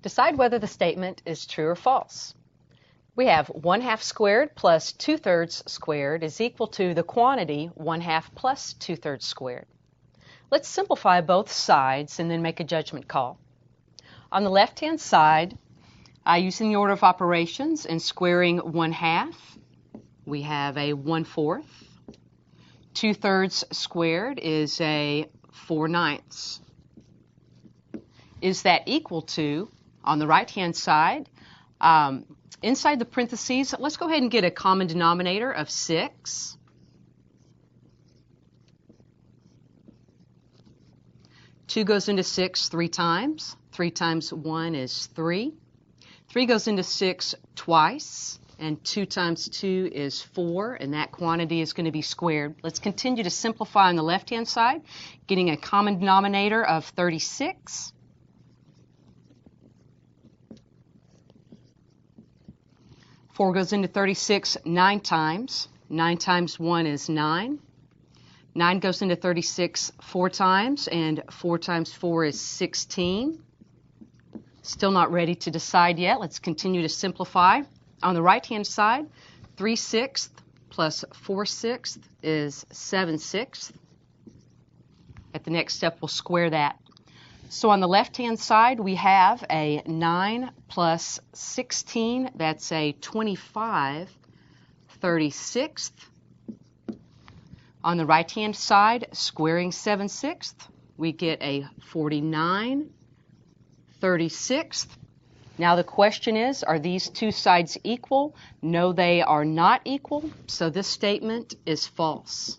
Decide whether the statement is true or false. We have 1/2 squared plus 2/3 squared is equal to the quantity 1/2 plus 2/3 squared. Let's simplify both sides and then make a judgment call. On the left-hand side, using the order of operations and squaring 1/2, we have a 1/4. 2/3 squared is a 4/9. Is that equal to, on the right-hand side, inside the parentheses, let's go ahead and get a common denominator of 6. Two goes into 6 3 times. 3 times 1 is 3. 3 goes into 6 twice, and 2 times 2 is 4, and that quantity is going to be squared. Let's continue to simplify on the left-hand side, getting a common denominator of 36. 4 goes into 36 9 times. 9 times 1 is 9. 9 goes into 36 4 times, and 4 times 4 is 16. Still not ready to decide yet. Let's continue to simplify. On the right-hand side, 3/6 plus 4/6 is 7/6. At the next step, we'll square that. So on the left-hand side, we have a 9 plus 16. That's a 25/36. On the right-hand side, squaring 7/6, we get a 49/36. Now the question is, are these two sides equal? No, they are not equal, so this statement is false.